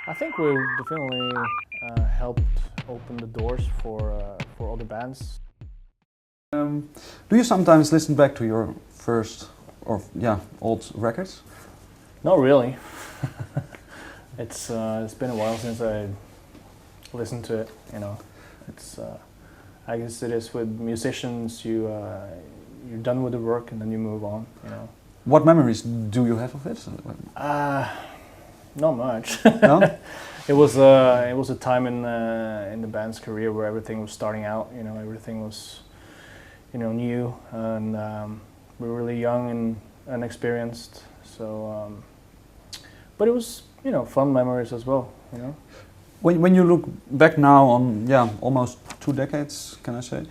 I think we definitely helped open the doors for other bands. Do you sometimes listen back to your first or old records? Not really. It's been a while since I listened to it. You know, it's I guess it is with musicians. You're done with the work and then you move on. You know. What memories do you have of it? Not much. No? It was a time in the band's career where everything was starting out. You know, everything was new, and we were really young and inexperienced. So, but it was fun memories as well. You know. When you look back now on almost 2 decades, can I say,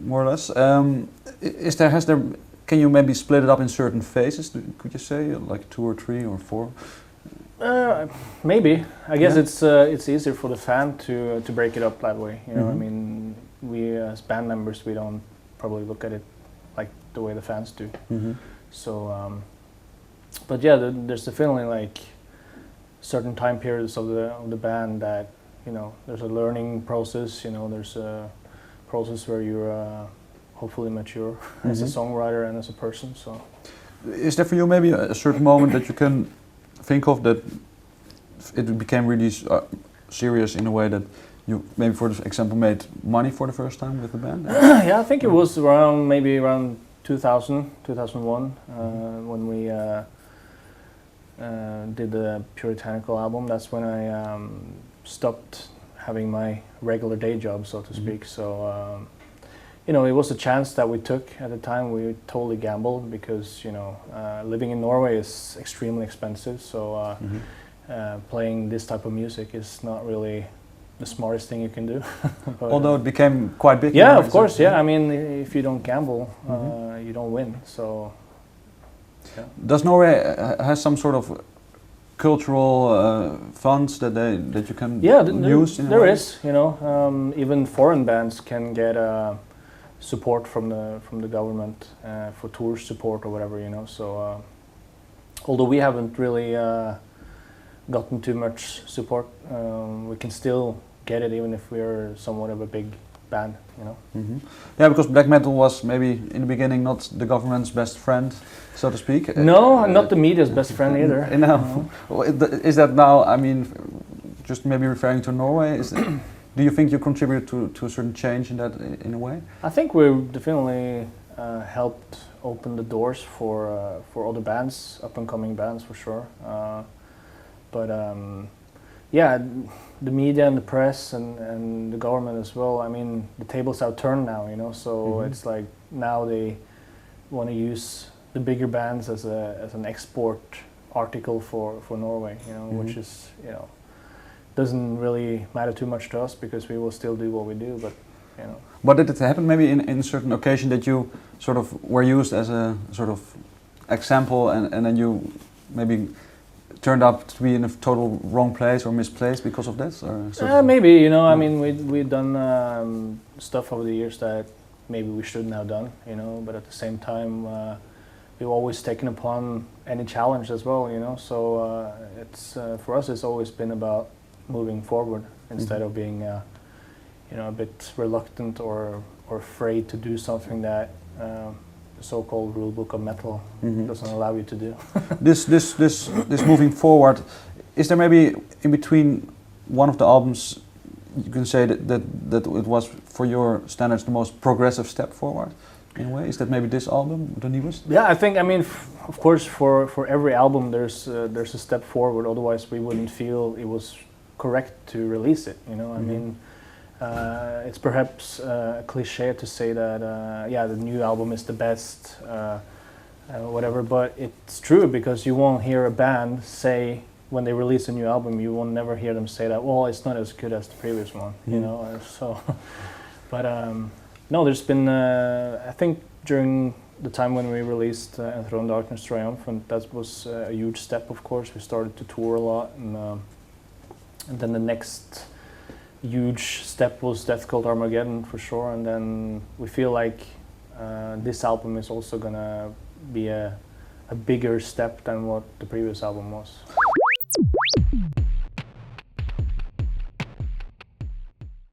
more or less, can you maybe split it up in certain phases? Could you say like 2 or 3 or 4? Maybe. I guess it's easier for the fan to break it up that way. You know, I mean, we as band members, we don't probably look at it like the way the fans do. So, but yeah, there's definitely like certain time periods of the band that there's a learning process. You know, there's a process where you're hopefully mature as a songwriter and as a person. So, is there for you maybe a certain moment that you can think of that it became really serious in a way that you maybe, for example, made money for the first time with the band? Yeah, I think it was maybe around 2000, 2001 when we did the Puritanical album. That's when I stopped having my regular day job, so to speak. So it was a chance that we took at the time. We totally gambled because living in Norway is extremely expensive. So playing this type of music is not really the smartest thing you can do. But, although it became quite big. Yeah, of course. Yeah, I mean, if you don't gamble, you don't win. So. Yeah. Does Norway has some sort of cultural funds that you can use? There is. Even foreign bands can get support from the government for tour support or whatever. So although we haven't really gotten too much support, we can still get it even if we're somewhat of a big band. Yeah, because black metal was maybe in the beginning not the government's best friend, so to speak. No, not the media's best friend either. Is that now? I mean, just maybe referring to Norway. Do you think you contribute to a certain change in that in a way? I think we definitely helped open the doors for other bands, up and coming bands for sure. But yeah, the media and the press and the government as well. I mean, the tables have turned now. So it's like now they want to use the bigger bands as an export article for Norway. Which is doesn't really matter too much to us because we will still do what we do. But But did it happen maybe in a certain occasion that you sort of were used as a sort of example and then you maybe turned up to be in a total wrong place or misplaced because of this? Or maybe, I mean, we've done stuff over the years that maybe we shouldn't have done, but at the same time, we've always taken upon any challenge as well, so it's for us, it's always been about moving forward instead of being, a bit reluctant or afraid to do something that the so-called rule book of metal doesn't allow you to do. This moving forward, is there maybe in between one of the albums you can say that it was for your standards the most progressive step forward in a way? Is that maybe this album, the newest? Yeah, I think, I mean, of course for every album there's a step forward, otherwise we wouldn't feel it was correct to release it, I mean, it's perhaps a cliche to say that the new album is the best, whatever, but it's true because you won't hear a band say when they release a new album, you will never hear them say that, well, it's not as good as the previous one, so, but no, there's been, I think during the time when we released Enthroned Darkness Triumphant, that was a huge step, of course. We started to tour a lot, and then the next huge step was Death Cult Armageddon for sure, and then we feel like this album is also gonna be a bigger step than what the previous album was.